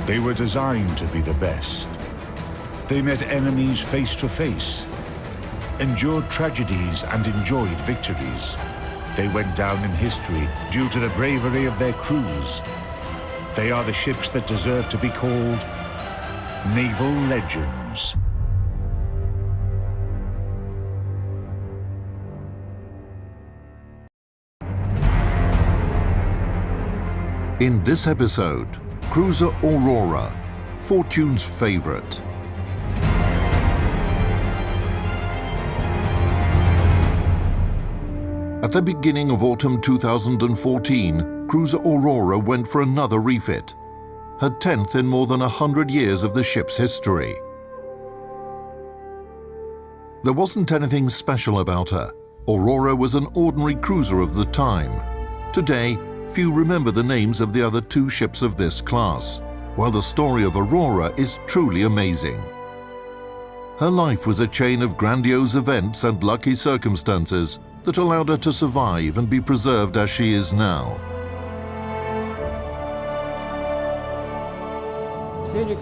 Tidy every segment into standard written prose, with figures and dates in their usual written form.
They were designed to be the best. They met enemies face to face, endured tragedies and enjoyed victories. They went down in history due to the bravery of their crews. They are the ships that deserve to be called naval legends. In this episode, Cruiser Aurora, Fortune's favorite. At the beginning of autumn 2014, Cruiser Aurora went for another refit, her 10th in more than 100 years of the ship's history. There wasn't anything special about her. Aurora was an ordinary cruiser of the time. Today, few remember the names of the other two ships of this class, while the story of Aurora is truly amazing. Her life was a chain of grandiose events and lucky circumstances that allowed her to survive and be preserved as she is now.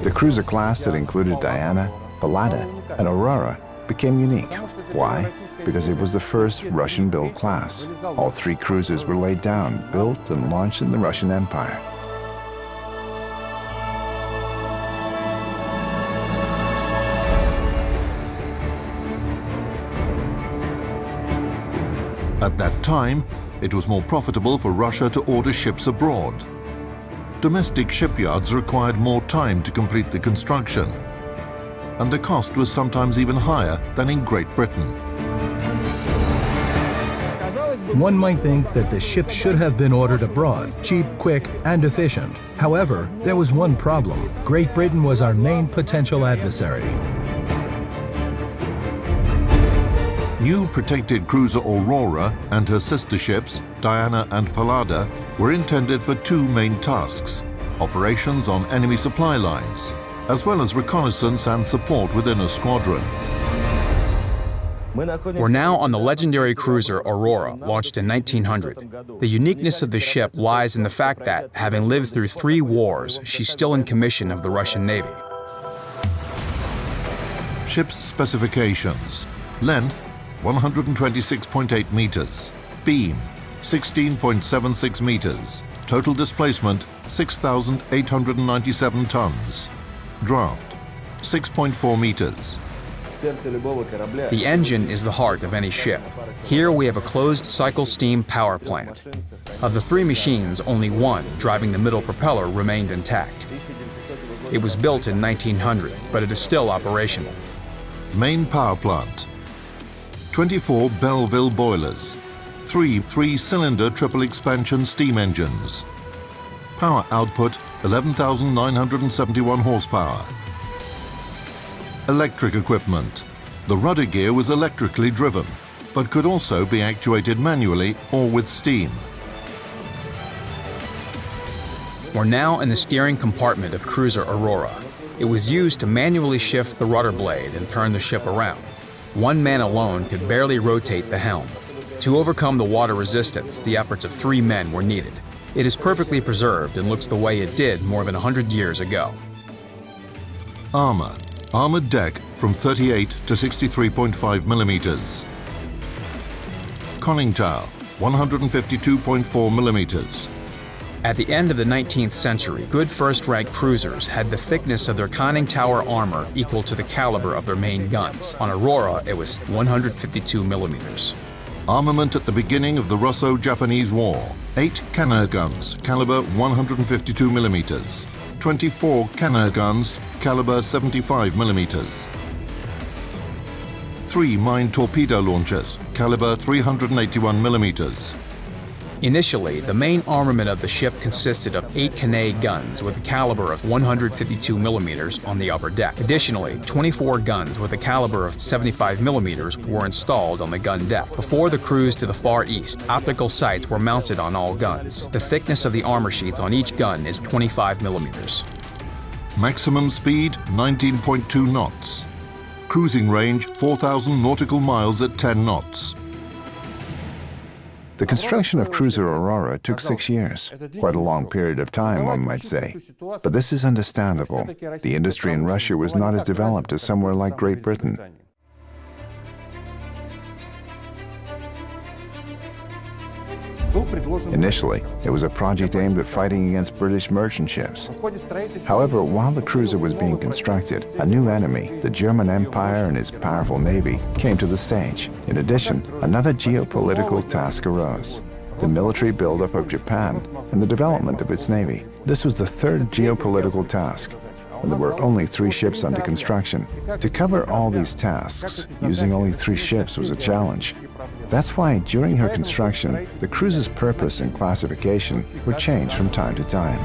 The cruiser class that included Diana, Pallada, and Aurora became unique. Why? Because it was the first Russian-built class. All three cruisers were laid down, built, and launched in the Russian Empire. At that time, it was more profitable for Russia to order ships abroad. Domestic shipyards required more time to complete the construction, and the cost was sometimes even higher than in Great Britain. One might think that the ship should have been ordered abroad, cheap, quick, and efficient. However, there was one problem. Great Britain was our main potential adversary. New protected cruiser Aurora and her sister ships, Diana and Pallada, were intended for two main tasks: operations on enemy supply lines, as well as reconnaissance and support within a squadron. We're now on the legendary cruiser Aurora, launched in 1900. The uniqueness of the ship lies in the fact that, having lived through 3 wars, she's still in commission of the Russian Navy. Ship's specifications: length 126.8 meters, beam 16.76 meters, total displacement 6,897 tons, draft 6.4 meters. The engine is the heart of any ship. Here we have a closed-cycle steam power plant. Of the 3 machines, only one, driving the middle propeller, remained intact. It was built in 1900, but it is still operational. Main power plant: 24 Belleville boilers, 3 3-cylinder triple expansion steam engines. Power output 11,971 horsepower. Electric equipment. The rudder gear was electrically driven, but could also be actuated manually or with steam. We're now in the steering compartment of cruiser Aurora. It was used to manually shift the rudder blade and turn the ship around. One man alone could barely rotate the helm. To overcome the water resistance, the efforts of 3 men were needed. It is perfectly preserved and looks the way it did more than 100 years ago. Armor. Armored deck from 38 to 63.5 millimeters. Conning tower, 152.4 millimeters. At the end of the 19th century, good first-rank cruisers had the thickness of their conning tower armor equal to the caliber of their main guns. On Aurora, it was 152 millimeters. Armament at the beginning of the Russo-Japanese War. 8 cannon guns, caliber 152 millimeters. 24 cannon guns, caliber 75 millimeters. 3 mine torpedo launchers, caliber 381 millimeters. Initially, the main armament of the ship consisted of 8 Cannet guns with a caliber of 152 millimeters on the upper deck. Additionally, 24 guns with a caliber of 75 millimeters were installed on the gun deck. Before the cruise to the Far East, optical sights were mounted on all guns. The thickness of the armor sheets on each gun is 25 millimeters. Maximum speed 19.2 knots. Cruising range 4,000 nautical miles at 10 knots. The construction of cruiser Aurora took 6 years, quite a long period of time, one might say. But this is understandable. The industry in Russia was not as developed as somewhere like Great Britain. Initially, it was a project aimed at fighting against British merchant ships. However, while the cruiser was being constructed, a new enemy, the German Empire and its powerful navy, came to the stage. In addition, another geopolitical task arose: the military buildup of Japan and the development of its navy. This was the third geopolitical task, and there were only 3 ships under construction. To cover all these tasks, using only 3 ships was a challenge. That's why, during her construction, the cruise's purpose and classification were changed from time to time.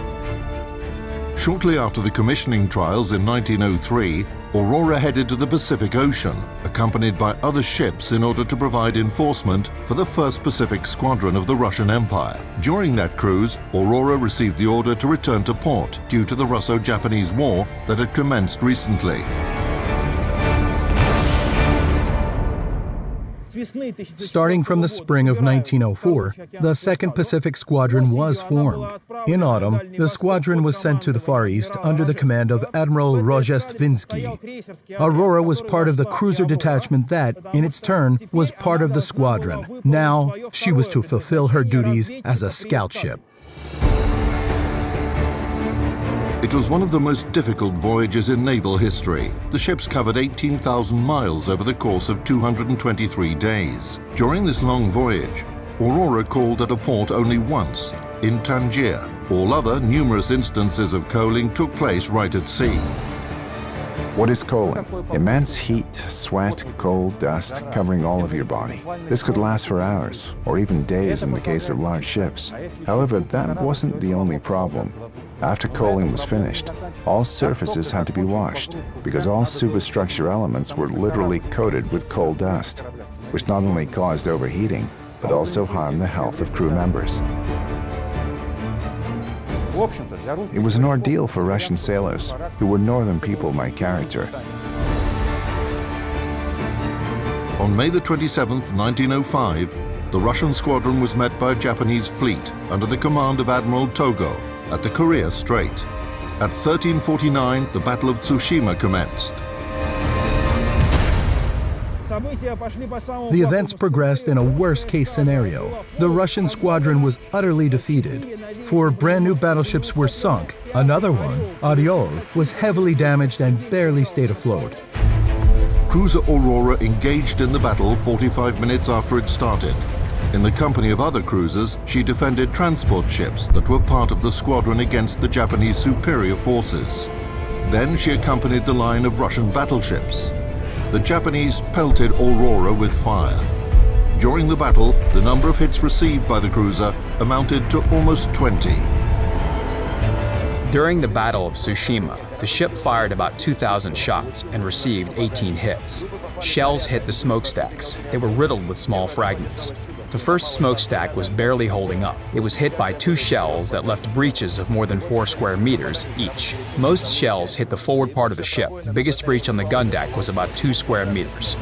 Shortly after the commissioning trials in 1903, Aurora headed to the Pacific Ocean, accompanied by other ships in order to provide enforcement for the 1st Pacific Squadron of the Russian Empire. During that cruise, Aurora received the order to return to port due to the Russo-Japanese War that had commenced recently. Starting from the spring of 1904, the 2nd Pacific Squadron was formed. In autumn, the squadron was sent to the Far East under the command of Admiral Rozhestvinsky. Aurora was part of the cruiser detachment that, in its turn, was part of the squadron. Now, she was to fulfill her duties as a scout ship. It was one of the most difficult voyages in naval history. The ships covered 18,000 miles over the course of 223 days. During this long voyage, Aurora called at a port only once, in Tangier. All other numerous instances of coaling took place right at sea. What is coaling? Immense heat, sweat, cold, dust covering all of your body. This could last for hours, or even days in the case of large ships. However, that wasn't the only problem. After coaling was finished, all surfaces had to be washed, because all superstructure elements were literally coated with coal dust, which not only caused overheating, but also harmed the health of crew members. It was an ordeal for Russian sailors, who were northern people by character. On May the 27th, 1905, the Russian squadron was met by a Japanese fleet under the command of Admiral Togo at the Korea Strait. At 1349, the Battle of Tsushima commenced. The events progressed in a worst-case scenario. The Russian squadron was utterly defeated. 4 brand-new battleships were sunk. Another one, Oriol, was heavily damaged and barely stayed afloat. Cruiser Aurora engaged in the battle 45 minutes after it started. In the company of other cruisers, she defended transport ships that were part of the squadron against the Japanese superior forces. Then she accompanied the line of Russian battleships. The Japanese pelted Aurora with fire. During the battle, the number of hits received by the cruiser amounted to almost 20. During the Battle of Tsushima, the ship fired about 2,000 shots and received 18 hits. Shells hit the smokestacks. They were riddled with small fragments. The first smokestack was barely holding up. It was hit by 2 shells that left breaches of more than 4 square meters each. Most shells hit the forward part of the ship. The biggest breach on the gun deck was about 2 square meters.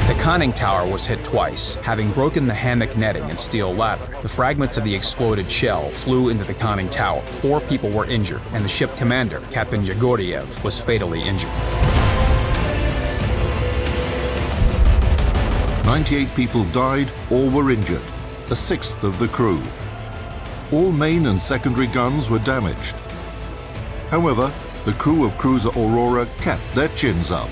The conning tower was hit twice, having broken the hammock netting and steel ladder. The fragments of the exploded shell flew into the conning tower. 4 people were injured, and the ship commander, Captain Yegoriev, was fatally injured. 98 people died or were injured, a sixth of the crew. All main and secondary guns were damaged. However, the crew of cruiser Aurora kept their chins up.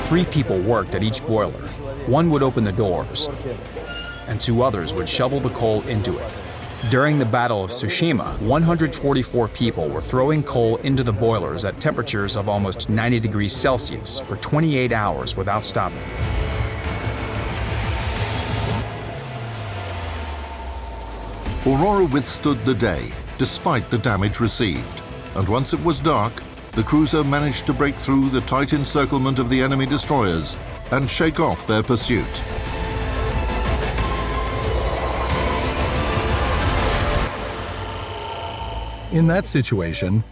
3 people worked at each boiler. 1 would open the doors, and 2 others would shovel the coal into it. During the Battle of Tsushima, 144 people were throwing coal into the boilers at temperatures of almost 90 degrees Celsius for 28 hours without stopping. Aurora withstood the day, despite the damage received, and once it was dark, the cruiser managed to break through the tight encirclement of the enemy destroyers and shake off their pursuit. In that situation,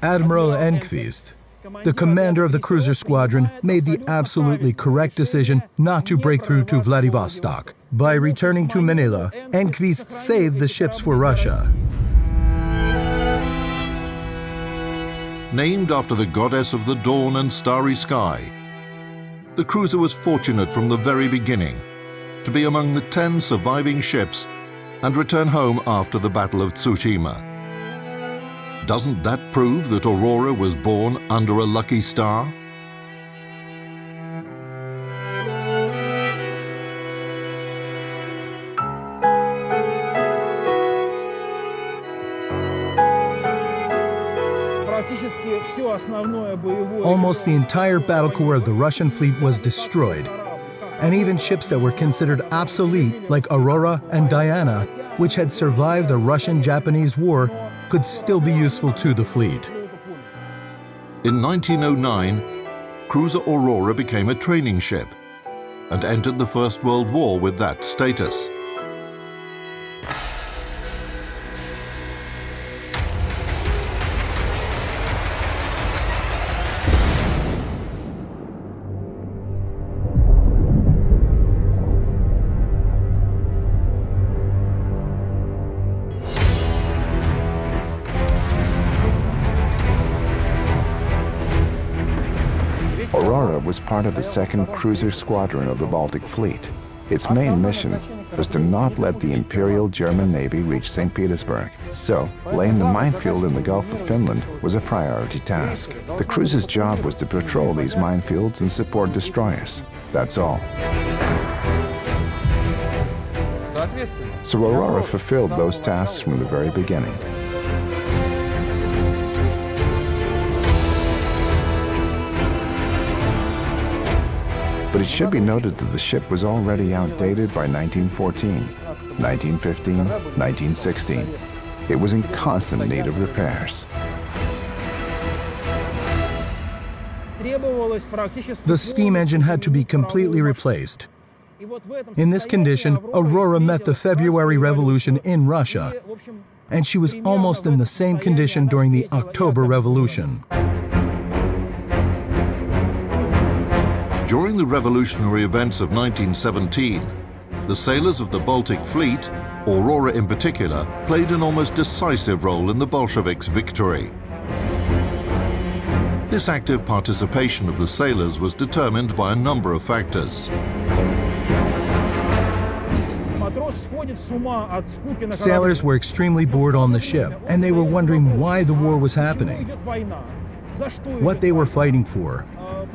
Admiral Enquist the commander of the cruiser squadron made the absolutely correct decision not to break through to Vladivostok. By returning to Manila, Enquist saved the ships for Russia. Named after the goddess of the dawn and starry sky, the cruiser was fortunate from the very beginning to be among the 10 surviving ships and return home after the Battle of Tsushima. Doesn't that prove that Aurora was born under a lucky star? Almost the entire battle core of the Russian fleet was destroyed, and even ships that were considered obsolete, like Aurora and Diana, which had survived the Russo-Japanese War, could still be useful to the fleet. In 1909, cruiser Aurora became a training ship and entered the First World War with that status. Aurora was part of the 2nd Cruiser Squadron of the Baltic Fleet. Its main mission was to not let the Imperial German Navy reach St. Petersburg, so laying the minefield in the Gulf of Finland was a priority task. The cruiser's job was to patrol these minefields and support destroyers. That's all. So Aurora fulfilled those tasks from the very beginning. But it should be noted that the ship was already outdated by 1914, 1915, 1916. It was in constant need of repairs. The steam engine had to be completely replaced. In this condition, Aurora met the February Revolution in Russia, and she was almost in the same condition during the October Revolution. During the revolutionary events of 1917, the sailors of the Baltic Fleet, Aurora in particular, played an almost decisive role in the Bolsheviks' victory. This active participation of the sailors was determined by a number of factors. Sailors were extremely bored on the ship, and they were wondering why the war was happening, what they were fighting for,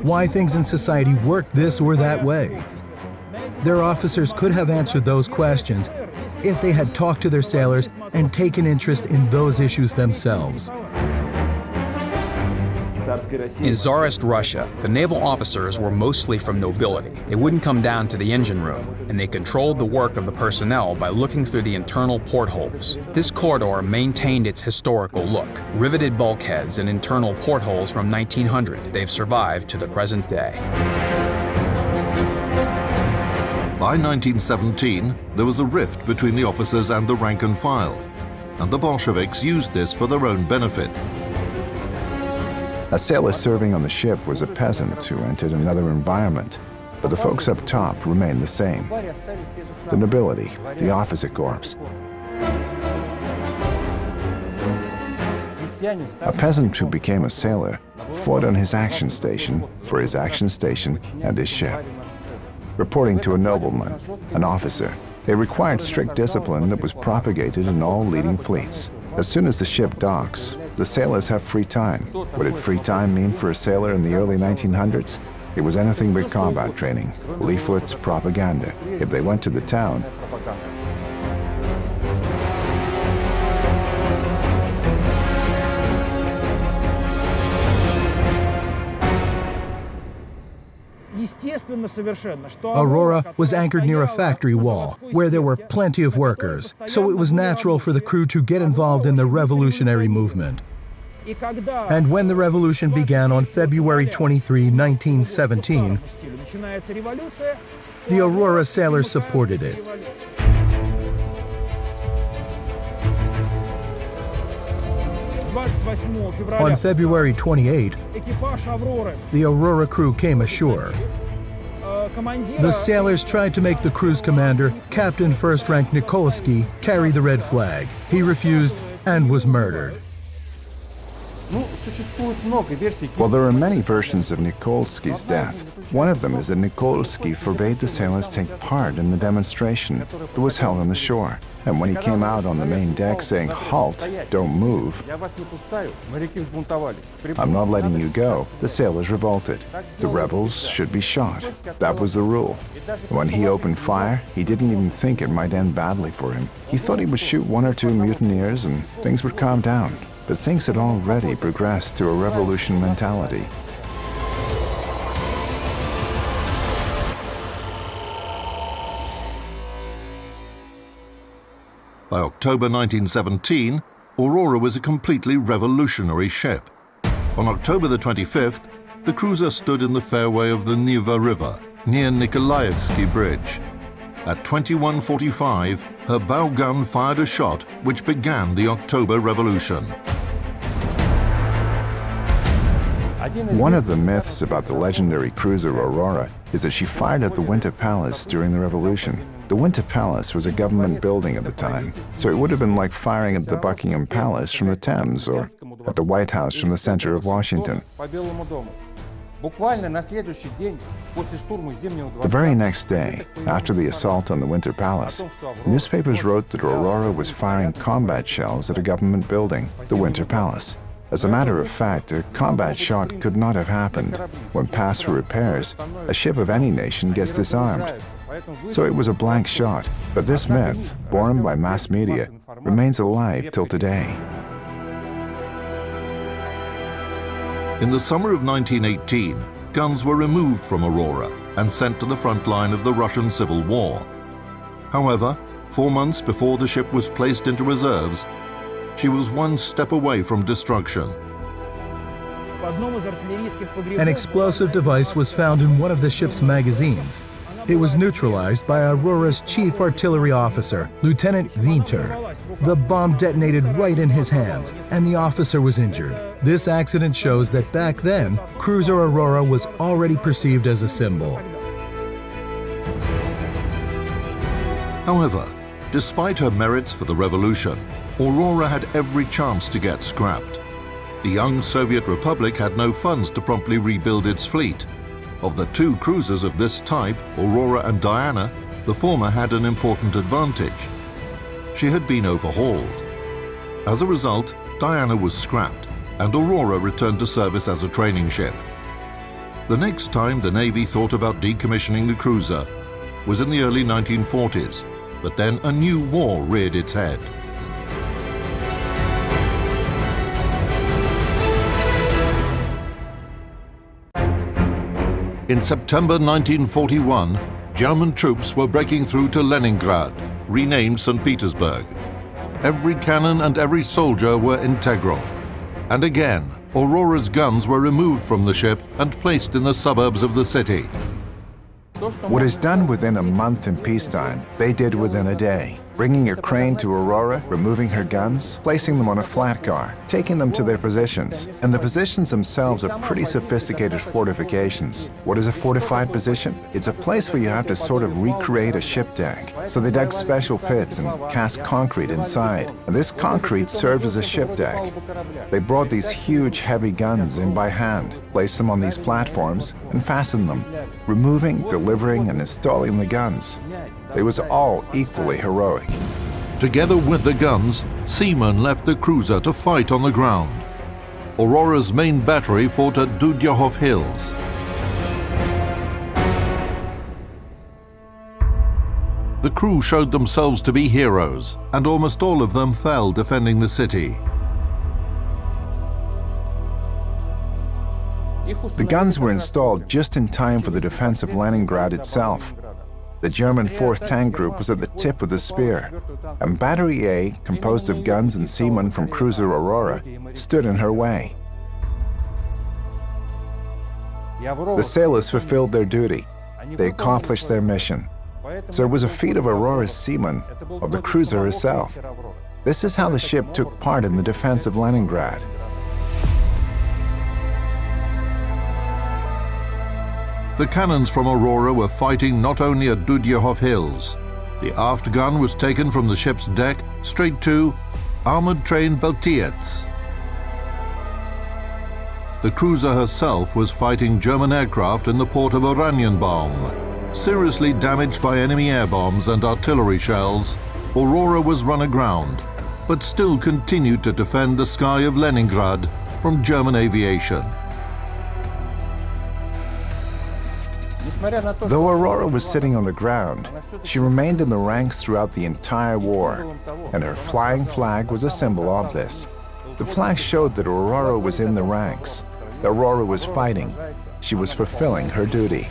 why things in society worked this or that way. Their officers could have answered those questions if they had talked to their sailors and taken interest in those issues themselves. In Tsarist Russia, the naval officers were mostly from nobility. They wouldn't come down to the engine room, and they controlled the work of the personnel by looking through the internal portholes. This corridor maintained its historical look. Riveted bulkheads and internal portholes from 1900, they've survived to the present day. By 1917, there was a rift between the officers and the rank and file, and the Bolsheviks used this for their own benefit. A sailor serving on the ship was a peasant who entered another environment, but the folks up top remained the same. The nobility, the officer corps. A peasant who became a sailor fought on his action station for his action station and his ship. Reporting to a nobleman, an officer, it required strict discipline that was propagated in all leading fleets. As soon as the ship docks, the sailors have free time. What did free time mean for a sailor in the early 1900s? It was anything but combat training, leaflets, propaganda. If they went to the town, Aurora was anchored near a factory wall, where there were plenty of workers, so it was natural for the crew to get involved in the revolutionary movement. And when the revolution began on February 23, 1917, the Aurora sailors supported it. On February 28, the Aurora crew came ashore. The sailors tried to make the crew's commander, Captain First Rank Nikolsky, carry the red flag. He refused and was murdered. Well, there are many versions of Nikolsky's death. One of them is that Nikolsky forbade the sailors take part in the demonstration that was held on the shore. And when he came out on the main deck saying, "Halt, don't move," "I'm not letting you go," the sailors revolted. The rebels should be shot. That was the rule. When he opened fire, he didn't even think it might end badly for him. He thought he would shoot one or two mutineers and things would calm down. But things had already progressed to a revolution mentality. By October 1917, Aurora was a completely revolutionary ship. On October the 25th, the cruiser stood in the fairway of the Neva River, near Nikolaevsky Bridge. At 21:45, her bow gun fired a shot which began the October Revolution. One of the myths about the legendary cruiser Aurora is that she fired at the Winter Palace during the Revolution. The Winter Palace was a government building at the time, so it would have been like firing at the Buckingham Palace from the Thames or at the White House from the center of Washington. The very next day, after the assault on the Winter Palace, newspapers wrote that Aurora was firing combat shells at a government building, the Winter Palace. As a matter of fact, a combat shot could not have happened. When passed for repairs, a ship of any nation gets disarmed. So it was a blank shot. But this myth, born by mass media, remains alive till today. In the summer of 1918, guns were removed from Aurora and sent to the front line of the Russian Civil War. However, 4 months before the ship was placed into reserves, she was one step away from destruction. An explosive device was found in one of the ship's magazines. It was neutralized by Aurora's chief artillery officer, Lieutenant Winter. The bomb detonated right in his hands, and the officer was injured. This accident shows that back then, Cruiser Aurora was already perceived as a symbol. However, despite her merits for the revolution, Aurora had every chance to get scrapped. The young Soviet Republic had no funds to promptly rebuild its fleet. Of the two cruisers of this type, Aurora and Diana, the former had an important advantage. She had been overhauled. As a result, Diana was scrapped, and Aurora returned to service as a training ship. The next time the Navy thought about decommissioning the cruiser was in the early 1940s, but then a new war reared its head. In September 1941, German troops were breaking through to Leningrad, renamed St. Petersburg. Every cannon and every soldier were integral. And again, Aurora's guns were removed from the ship and placed in the suburbs of the city. What is done within a month in peacetime, they did within a day. Bringing a crane to Aurora, removing her guns, placing them on a flat car, taking them to their positions. And the positions themselves are pretty sophisticated fortifications. What is a fortified position? It's a place where you have to sort of recreate a ship deck. So they dug special pits and cast concrete inside. And this concrete served as a ship deck. They brought these huge, heavy guns in by hand, placed them on these platforms, and fastened them, removing, delivering, and installing the guns. It was all equally heroic. Together with the guns, seamen left the cruiser to fight on the ground. Aurora's main battery fought at Dudyahov Hills. The crew showed themselves to be heroes, and almost all of them fell defending the city. The guns were installed just in time for the defense of Leningrad itself. The German 4th Tank Group was at the tip of the spear, and Battery A, composed of guns and seamen from cruiser Aurora, stood in her way. The sailors fulfilled their duty. They accomplished their mission. So it was a feat of Aurora's seamen, of the cruiser herself. This is how the ship took part in the defense of Leningrad. The cannons from Aurora were fighting not only at Dudyehov Hills. The aft gun was taken from the ship's deck straight to armored train Baltiets. The cruiser herself was fighting German aircraft in the port of Oranienbaum. Seriously damaged by enemy air bombs and artillery shells, Aurora was run aground, but still continued to defend the sky of Leningrad from German aviation. Though Aurora was sitting on the ground, she remained in the ranks throughout the entire war, and her flying flag was a symbol of this. The flag showed that Aurora was in the ranks. Aurora was fighting. She was fulfilling her duty.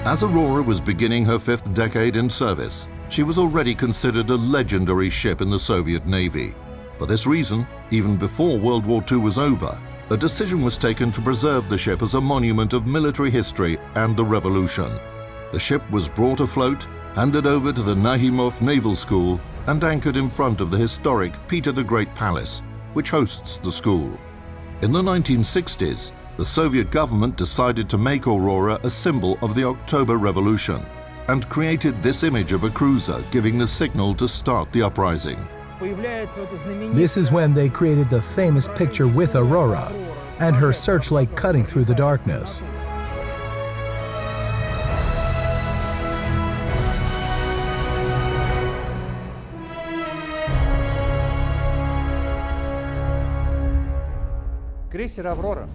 As Aurora was beginning her 5th decade in service, she was already considered a legendary ship in the Soviet Navy. For this reason, even before World War II was over, a decision was taken to preserve the ship as a monument of military history and the revolution. The ship was brought afloat, handed over to the Nahimov Naval School, and anchored in front of the historic Peter the Great Palace, which hosts the school. In the 1960s, the Soviet government decided to make Aurora a symbol of the October Revolution and created this image of a cruiser giving the signal to start the uprising. This is when they created the famous picture with Aurora and her searchlight cutting through the darkness.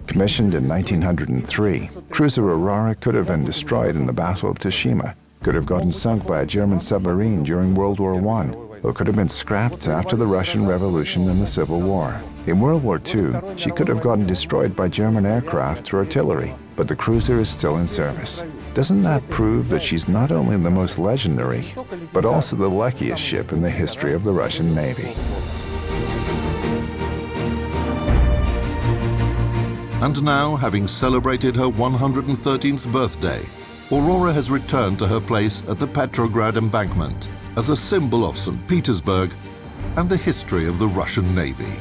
Commissioned in 1903, cruiser Aurora could have been destroyed in the Battle of Tsushima, could have gotten sunk by a German submarine during World War I, or could have been scrapped after the Russian Revolution and the Civil War. In World War II, she could have gotten destroyed by German aircraft or artillery, but the cruiser is still in service. Doesn't that prove that she's not only the most legendary, but also the luckiest ship in the history of the Russian Navy? And now, having celebrated her 113th birthday, Aurora has returned to her place at the Petrograd embankment as a symbol of St. Petersburg and the history of the Russian Navy.